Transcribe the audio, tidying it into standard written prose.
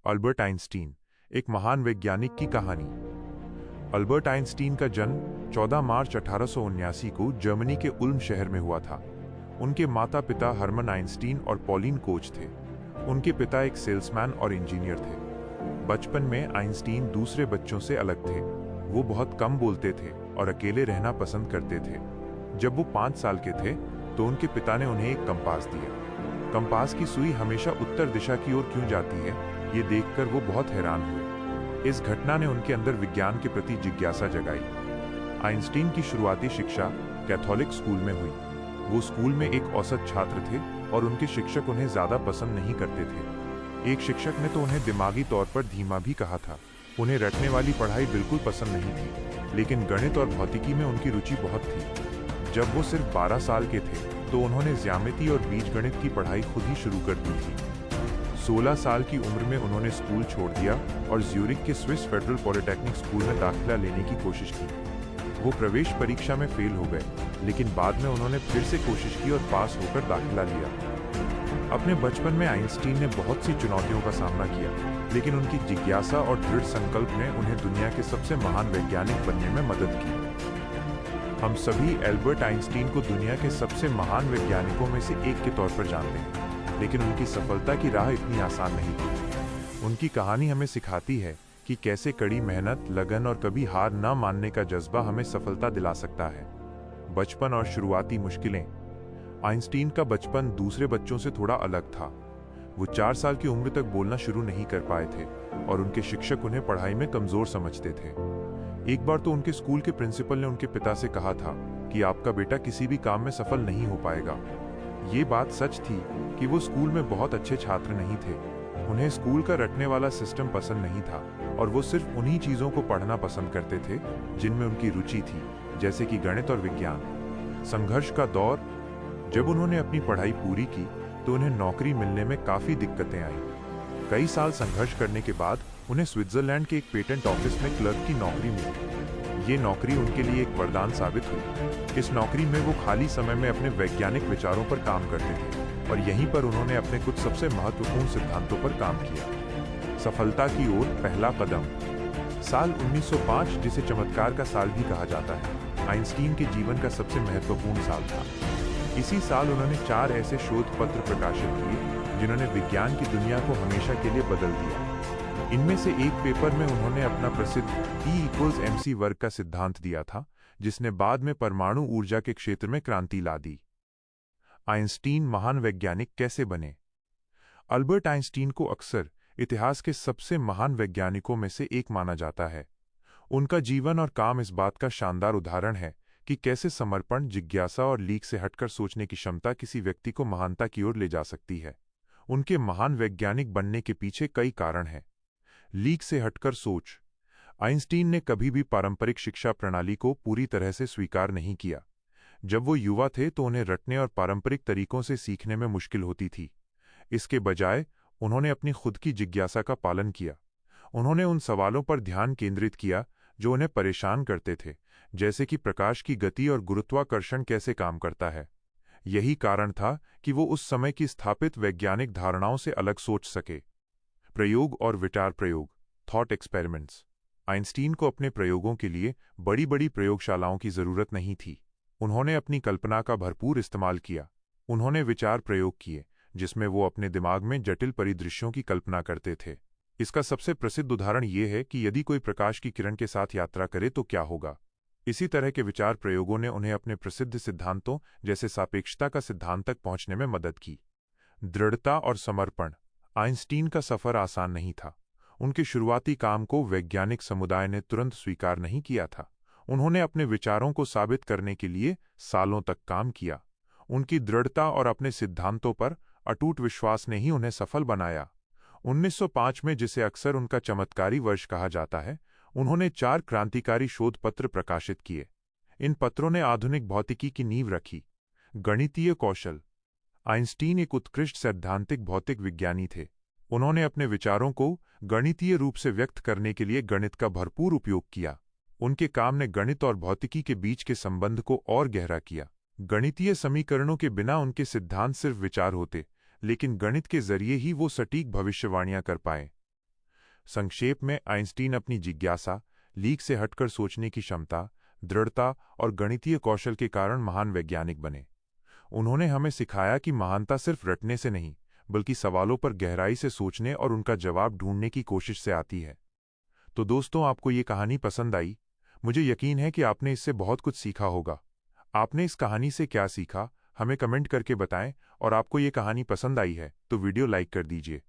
Albert Einstein, एक महान वैज्ञानिक की कहानी। अल्बर्ट आइंस्टीन का जन्म 14 मार्च 1879 को जर्मनी के उल्म शहर में हुआ था। उनके माता पिता हरमन आइंस्टीन और पॉलिन कोच थे। उनके पिता एक सेल्समैन और इंजीनियर थे। बचपन में आइंस्टीन दूसरे बच्चों से अलग थे। वो बहुत कम बोलते थे और अकेले रहना पसंद करते थे। जब वो 5 साल के थे तो उनके पिता ने उन्हें एक कंपास दिया। कंपास की सुई हमेशा उत्तर दिशा की ओर क्यों जाती है, ये देखकर वो बहुत हैरान हुए। इस घटना ने उनके अंदर विज्ञान के प्रति जिज्ञासा जगाई। आइंस्टीन की शुरुआती शिक्षा कैथोलिक स्कूल में हुई। वो स्कूल में एक औसत छात्र थे और उनके शिक्षक उन्हें ज्यादा पसंद नहीं करते थे। एक शिक्षक ने तो उन्हें दिमागी तौर पर धीमा भी कहा था। उन्हें रटने वाली पढ़ाई बिल्कुल पसंद नहीं थी, लेकिन गणित और भौतिकी में उनकी रुचि बहुत थी। जब वो सिर्फ 12 साल के थे तो उन्होंने ज्यामिति और बीजगणित की पढ़ाई खुद ही शुरू कर दी थी। 16 साल की उम्र में उन्होंने स्कूल छोड़ दिया और ज्यूरिख के स्विस फेडरल पॉलिटेक्निक स्कूल में दाखिला लेने की कोशिश की। वो प्रवेश परीक्षा में फेल हो गए, लेकिन बाद में उन्होंने फिर से कोशिश की और पास होकर दाखिला लिया। अपने बचपन में आइंस्टीन ने बहुत सी चुनौतियों का सामना किया, लेकिन उनकी जिज्ञासा और दृढ़ संकल्प ने उन्हें दुनिया के सबसे महान वैज्ञानिक बनने में मदद की। हम सभी एल्बर्ट आइंस्टीन को दुनिया के सबसे महान वैज्ञानिकों में से एक के तौर पर जानते हैं, लेकिन उनकी सफलता की राह इतनी आसान नहीं थी। उनकी कहानी हमें सिखाती है कि कैसे कड़ी मेहनत, लगन और कभी हार न मानने का जज्बा हमें सफलता दिला सकता है। बचपन और शुरुआती मुश्किलें। आइंस्टीन का बचपन दूसरे बच्चों से थोड़ा अलग था। वो 4 साल की उम्र तक बोलना शुरू नहीं कर पाए थे और उनके शिक्षक उन्हें पढ़ाई में कमजोर समझते थे। एक बार तो उनके स्कूल के प्रिंसिपल ने उनके पिता से कहा था कि आपका बेटा किसी भी काम में सफल नहीं हो पाएगा। ये बात सच थी कि वो स्कूल में बहुत अच्छे छात्र नहीं थे। उन्हें स्कूल का रटने वाला सिस्टम पसंद नहीं था और वो सिर्फ उन्हीं चीजों को पढ़ना पसंद करते थे जिनमें उनकी रुचि थी, जैसे कि गणित और विज्ञान। संघर्ष का दौर। जब उन्होंने अपनी पढ़ाई पूरी की तो उन्हें नौकरी मिलने में काफी दिक्कतें आईं। कई साल संघर्ष करने के बाद उन्हें स्विट्जरलैंड के एक पेटेंट ऑफिस में क्लर्क की नौकरी मिली। ये नौकरी उनके लिए एक वरदान साबित हुई। इस नौकरी में वो खाली समय में अपने वैज्ञानिक विचारों पर काम करते थे और यहीं पर उन्होंने अपने कुछ सबसे महत्वपूर्ण सिद्धांतों पर काम किया। सफलता की ओर पहला कदम। साल 1905, जिसे चमत्कार का साल भी कहा जाता है, आइंस्टीन के जीवन का सबसे महत्वपूर्ण साल था। इसी साल उन्होंने 4 ऐसे शोध पत्र प्रकाशित किए जिन्होंने विज्ञान की दुनिया को हमेशा के लिए बदल दिया। इनमें से एक पेपर में उन्होंने अपना प्रसिद्ध E=mc वर्ग का सिद्धांत दिया था, जिसने बाद में परमाणु ऊर्जा के क्षेत्र में क्रांति ला दी। आइंस्टीन महान वैज्ञानिक कैसे बने? अल्बर्ट आइंस्टीन को अक्सर इतिहास के सबसे महान वैज्ञानिकों में से एक माना जाता है। उनका जीवन और काम इस बात का शानदार उदाहरण है कि कैसे समर्पण, जिज्ञासा और लीक से हटकर सोचने की क्षमता किसी व्यक्ति को महानता की ओर ले जा सकती है। उनके महान वैज्ञानिक बनने के पीछे कई कारण हैं। लीक से हटकर सोच। आइंस्टीन ने कभी भी पारंपरिक शिक्षा प्रणाली को पूरी तरह से स्वीकार नहीं किया। जब वो युवा थे तो उन्हें रटने और पारंपरिक तरीकों से सीखने में मुश्किल होती थी। इसके बजाय उन्होंने अपनी खुद की जिज्ञासा का पालन किया। उन्होंने उन सवालों पर ध्यान केंद्रित किया जो उन्हें परेशान करते थे, जैसे कि प्रकाश की गति और गुरुत्वाकर्षण कैसे काम करता है। यही कारण था कि वो उस समय की स्थापित वैज्ञानिक धारणाओं से अलग सोच सके। प्रयोग और विचार प्रयोग, थॉट एक्सपेरिमेंट्स। आइंस्टीन को अपने प्रयोगों के लिए बड़ी-बड़ी प्रयोगशालाओं की जरूरत नहीं थी। उन्होंने अपनी कल्पना का भरपूर इस्तेमाल किया। उन्होंने विचार प्रयोग किए जिसमें वो अपने दिमाग में जटिल परिदृश्यों की कल्पना करते थे। इसका सबसे प्रसिद्ध उदाहरण ये है कि यदि कोई प्रकाश की किरण के साथ यात्रा करे तो क्या होगा। इसी तरह के विचार प्रयोगों ने उन्हें अपने प्रसिद्ध सिद्धांतों जैसे सापेक्षता का सिद्धांत तक पहुंचने में मदद की। दृढ़ता और समर्पण। आइंस्टीन का सफर आसान नहीं था। उनके शुरुआती काम को वैज्ञानिक समुदाय ने तुरंत स्वीकार नहीं किया था। उन्होंने अपने विचारों को साबित करने के लिए सालों तक काम किया। उनकी दृढ़ता और अपने सिद्धांतों पर अटूट विश्वास ने ही उन्हें सफल बनाया। 1905 में, जिसे अक्सर उनका चमत्कारी वर्ष कहा जाता है, उन्होंने 4 क्रांतिकारी शोध पत्र प्रकाशित किए। इन पत्रों ने आधुनिक भौतिकी की नींव रखी। गणितीय कौशल। आइंस्टीन एक उत्कृष्ट सैद्धांतिक भौतिक विज्ञानी थे। उन्होंने अपने विचारों को गणितीय रूप से व्यक्त करने के लिए गणित का भरपूर उपयोग किया। उनके काम ने गणित और भौतिकी के बीच के संबंध को और गहरा किया। गणितीय समीकरणों के बिना उनके सिद्धांत सिर्फ विचार होते, लेकिन गणित के जरिए ही वो सटीक भविष्यवाणियां कर पाए। संक्षेप में, आइंस्टीन अपनी जिज्ञासा, लीक से हटकर सोचने की क्षमता, दृढ़ता और गणितीय कौशल के कारण महान वैज्ञानिक बने। उन्होंने हमें सिखाया कि महानता सिर्फ रटने से नहीं, बल्कि सवालों पर गहराई से सोचने और उनका जवाब ढूंढने की कोशिश से आती है। तो दोस्तों, आपको ये कहानी पसंद आई? मुझे यकीन है कि आपने इससे बहुत कुछ सीखा होगा। आपने इस कहानी से क्या सीखा, हमें कमेंट करके बताएं, और आपको ये कहानी पसंद आई है तो वीडियो लाइक कर दीजिए।